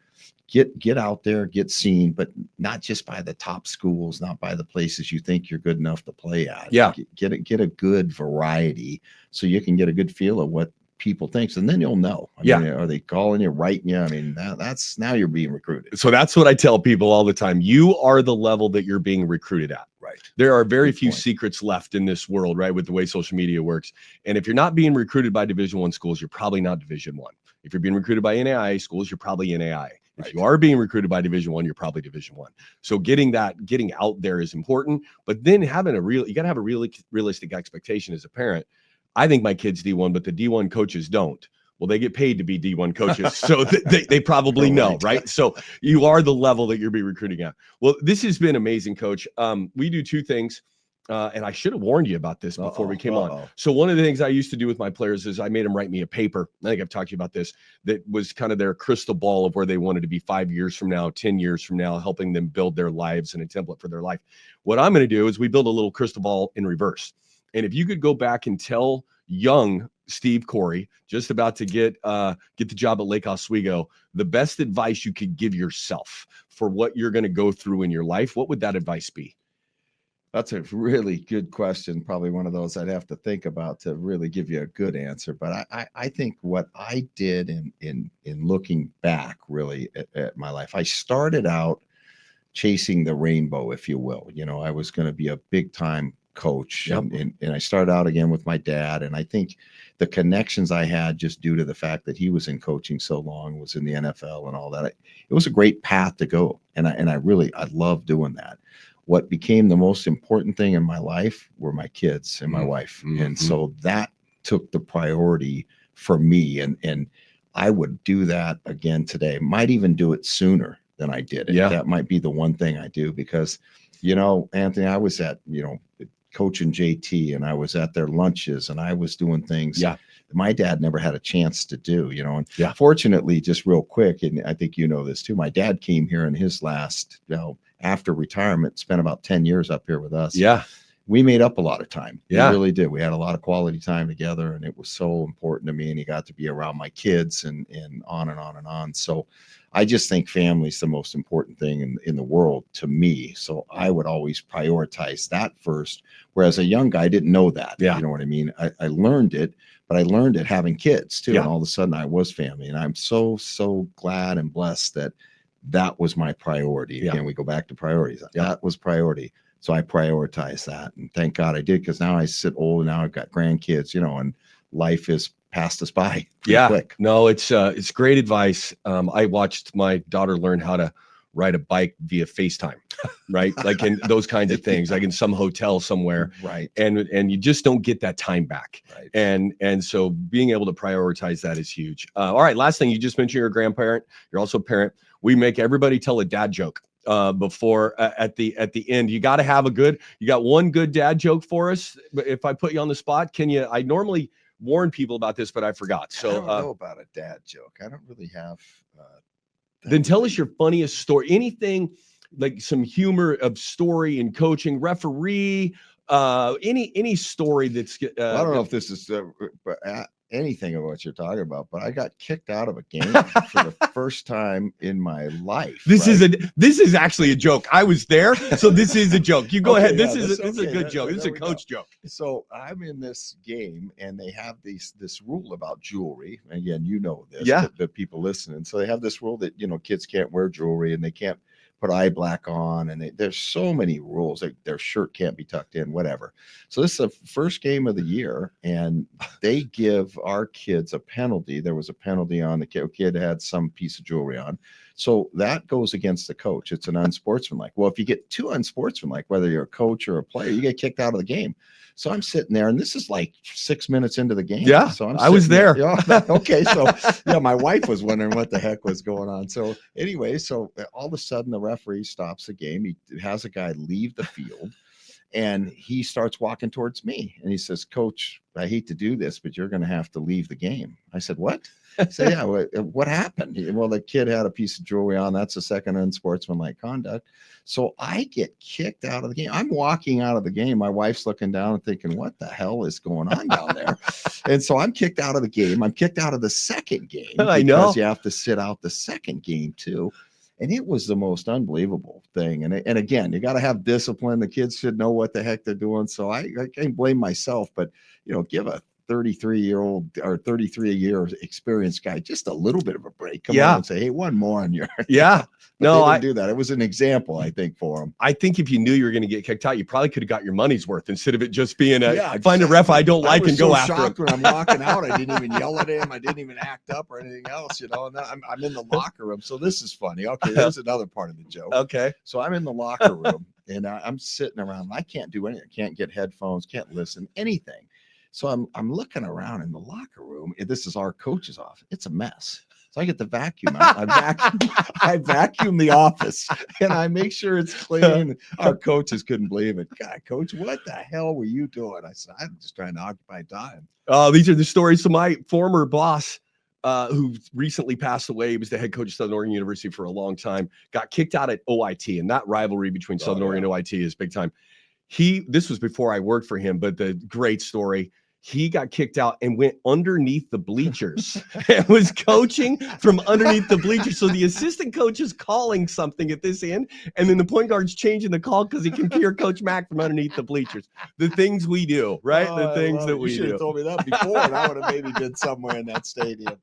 get out there, get seen, but not just by the top schools, not by the places you think you're good enough to play at. Yeah. Get a good variety so you can get a good feel of what people think. And then you'll know. I mean, are they calling you, writing you? I mean, that's now you're being recruited. So that's what I tell people all the time. You are the level that you're being recruited at. Right. There are very few secrets left in this world, right? With the way social media works. And if you're not being recruited by Division I schools, you're probably not Division I. If you're being recruited by NAIA schools, you're probably NAIA. If you are being recruited by Division I, you're probably Division I. So getting out there is important, but then you got to have a really realistic expectation as a parent. I think my kid's D1, but the D1 coaches don't. Well, they get paid to be D1 coaches, so they probably know, right? So you are the level that you're being recruiting at. Well, this has been amazing, Coach. We do 2 things. And I should have warned you about this before we came on. So one of the things I used to do with my players is I made them write me a paper. I think I've talked to you about this. That was kind of their crystal ball of where they wanted to be 5 years from now, 10 years from now, helping them build their lives and a template for their life. What I'm going to do is we build a little crystal ball in reverse. And if you could go back and tell young Steve Coury, just about to get the job at Lake Oswego, the best advice you could give yourself for what you're going to go through in your life, what would that advice be? That's a really good question. Probably one of those I'd have to think about to really give you a good answer. But I think what I did in looking back really at my life, I started out chasing the rainbow, if you will. I was going to be a big time coach. And I started out again with my dad. And I think the connections I had just due to the fact that he was in coaching so long, was in the NFL and all that, it was a great path to go. And I love doing that. What became the most important thing in my life were my kids and my wife. Mm-hmm. And so that took the priority for me. And I would do that again today. Might even do it sooner than I did it. That might be the one thing I do because, Anthony, I was at, coaching JT, and I was at their lunches, and I was doing things my dad never had a chance to do, and fortunately, just real quick, and I think this too, my dad came here in his last, after retirement, spent about 10 years up here with us. We made up a lot of time. We really did. We had a lot of quality time together, and it was so important to me, and he got to be around my kids and on and on and on. So I just think family is the most important thing in the world to me. So I would always prioritize that first. Whereas a young guy didn't know that. You know what I mean? I learned it, but I learned it having kids too. And all of a sudden I was family. And I'm so glad and blessed that was my priority. Again, we go back to priorities. That was priority. So I prioritize that. And thank God I did, because now I sit old and now I've got grandkids, and life is passed us by quick. No, it's great advice. I watched my daughter learn how to ride a bike via FaceTime, right? Like in those kinds of things, like in some hotel somewhere. Right. And you just don't get that time back. Right. And so being able to prioritize that is huge. All right. Last thing, you just mentioned you're a grandparent. You're also a parent. We make everybody tell a dad joke before at the end. You got to have you got one good dad joke for us. But if I put you on the spot, I normally warn people about this, but I forgot. So I don't know about a dad joke. I don't really have Then tell us your funniest story. Anything like some humor of story in coaching, referee, any story that's. Well, I don't know if this is anything of what you're talking about, but I got kicked out of a game for the first time in my life. This is actually a joke. I was there, so this is a joke. You go ahead. This is a good joke. This is a coach joke. So I'm in this game, and they have this rule about jewelry. Again, you know this, the people listening. So they have this rule that kids can't wear jewelry and they can't put eye black on, and there's so many rules. Their shirt can't be tucked in, whatever. So this is the first game of the year, and they give our kids a penalty. There was a penalty on the kid had some piece of jewelry on. So that goes against the coach. It's an unsportsmanlike. Well, if you get too unsportsmanlike, whether you're a coach or a player, you get kicked out of the game. So I'm sitting there, and this is like 6 minutes into the game. Yeah, so I was there. Okay, so my wife was wondering what the heck was going on. So anyway, so all of a sudden the referee stops the game. He has a guy leave the field, and he starts walking towards me, and he says, "Coach, I hate to do this, but you're going to have to leave the game." I said, "What?" I said, "Yeah, what happened?" Well, the kid had a piece of jewelry on. That's a second unsportsmanlike conduct. So I get kicked out of the game. I'm walking out of the game. My wife's looking down and thinking, what the hell is going on down there? And so I'm kicked out of the game. I'm kicked out of the second game. I know. Because you have to sit out the second game too. And it was the most unbelievable thing. And again, you got to have discipline. The kids should know what the heck they're doing. So I can't blame myself, but give a 33-year-old or 33-year experienced guy just a little bit of a break. Come on and say, hey, one more on your. Yeah. No, I didn't do that. It was an example, I think, for him. I think if you knew you were going to get kicked out, you probably could have got your money's worth instead of it just being find a ref I don't like and go after him. I was so shocked when I'm walking out. I didn't even yell at him. I didn't even act up or anything else, And I'm in the locker room. So this is funny. Okay, there's another part of the joke. Okay. So I'm in the locker room, and I'm sitting around. I can't do anything. I can't get headphones, can't listen, anything. So I'm looking around in the locker room. This is our coach's office. It's a mess. So I get the vacuum out. I vacuum the office, and I make sure it's clean. Our coaches couldn't believe it. God, Coach, what the hell were you doing? I said, I'm just trying to occupy time. These are the stories. So my former boss, who recently passed away, he was the head coach of Southern Oregon University for a long time, got kicked out at OIT, and that rivalry between Southern Oregon and OIT is big time. This was before I worked for him, but the great story. He got kicked out and went underneath the bleachers and was coaching from underneath the bleachers. So the assistant coach is calling something at this end, and then the point guard's changing the call because he can hear Coach Mack from underneath the bleachers. The things we do, right? The things that we do. You should have told me that before, and I would have maybe been somewhere in that stadium.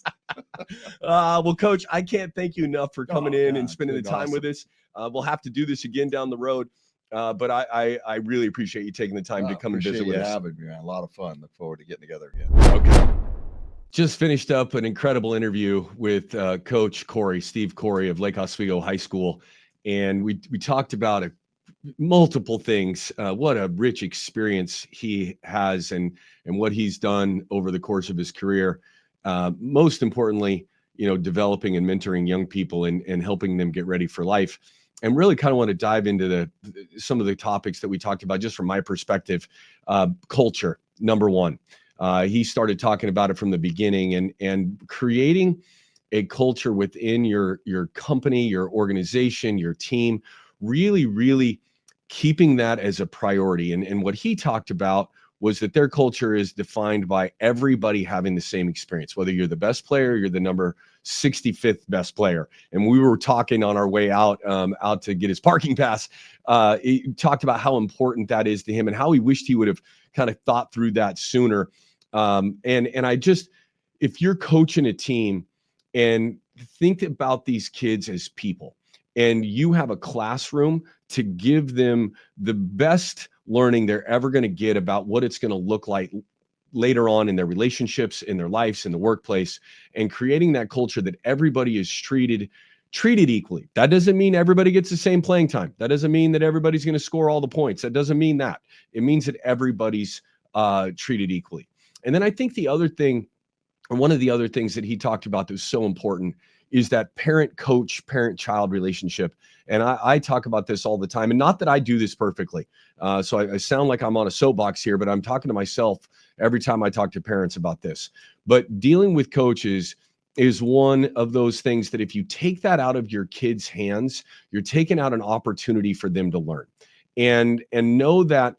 Well, Coach, I can't thank you enough for coming in and spending the time with us. We'll have to do this again down the road. But I really appreciate you taking the time to come and visit with us. Having me, man. A lot of fun. Look forward to getting together again. Okay. Just finished up an incredible interview with Coach Coury, Steve Coury of Lake Oswego High School. And we talked about multiple things. What a rich experience he has and what he's done over the course of his career. Most importantly, developing and mentoring young people and helping them get ready for life. And really kind of want to dive into some of the topics that we talked about just from my perspective. Culture, number one. He started talking about it from the beginning and creating a culture within your company, your organization, your team, really, really keeping that as a priority. And what he talked about was that their culture is defined by everybody having the same experience, whether you're the best player, you're the number 65th best player. And we were talking on our way out to get his parking pass. He talked about how important that is to him and how he wished he would have kind of thought through that sooner. And I just, if you're coaching a team and think about these kids as people, and you have a classroom to give them the best learning they're ever going to get about what it's going to look like later on in their relationships, in their lives, in the workplace, and creating that culture that everybody is treated equally. That doesn't mean everybody gets the same playing time. That doesn't mean that everybody's going to score all the points. That doesn't mean that. It means that everybody's treated equally. And then I think the other thing, or one of the other things that he talked about that was so important, is that parent-coach, parent-child relationship. And I talk about this all the time, and not that I do this perfectly. So I sound like I'm on a soapbox here, but I'm talking to myself every time I talk to parents about this. But dealing with coaches is one of those things that if you take that out of your kids' hands, you're taking out an opportunity for them to learn. And know that,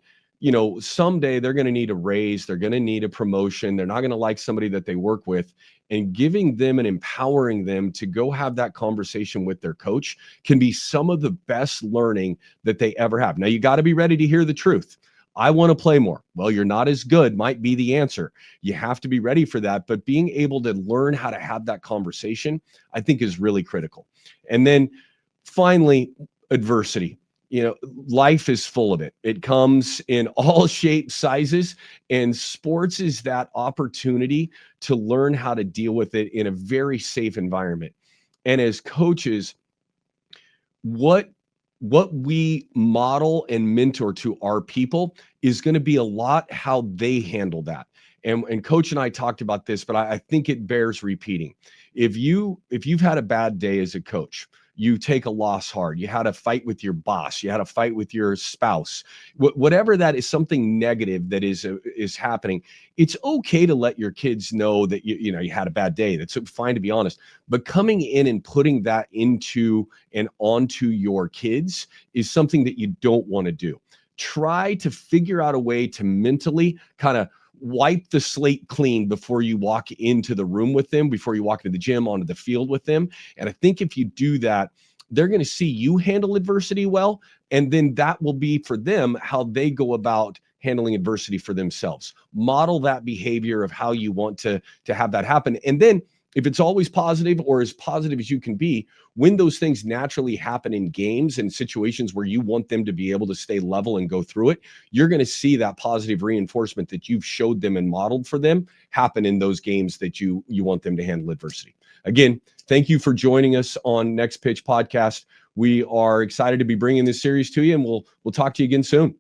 someday they're going to need a raise, they're going to need a promotion, they're not going to like somebody that they work with, and giving them and empowering them to go have that conversation with their coach can be some of the best learning that they ever have. Now, you got to be ready to hear the truth. I want to play more. Well, you're not as good might be the answer. You have to be ready for that. But being able to learn how to have that conversation, I think, is really critical. And then finally, adversity. Life is full of it. It comes in all shapes, sizes, and sports is that opportunity to learn how to deal with it in a very safe environment. And as coaches, what we model and mentor to our people is going to be a lot how they handle that. And Coach and I talked about this, but I think it bears repeating. If you've had a bad day as a coach, you take a loss hard, you had a fight with your boss, you had a fight with your spouse, whatever that is, something negative that is happening, it's okay to let your kids know that you had a bad day. That's fine, to be honest. But coming in and putting that into and onto your kids is something that you don't want to do. Try to figure out a way to mentally kind of wipe the slate clean before you walk into the room with them, before you walk into the gym, onto the field with them. And I think if you do that, they're going to see you handle adversity well. And then that will be for them how they go about handling adversity for themselves. Model that behavior of how you want to have that happen. And then if it's always positive, or as positive as you can be, when those things naturally happen in games and situations where you want them to be able to stay level and go through it, you're going to see that positive reinforcement that you've showed them and modeled for them happen in those games that you want them to handle adversity. Again, thank you for joining us on Next Pitch Podcast. We are excited to be bringing this series to you, and we'll talk to you again soon.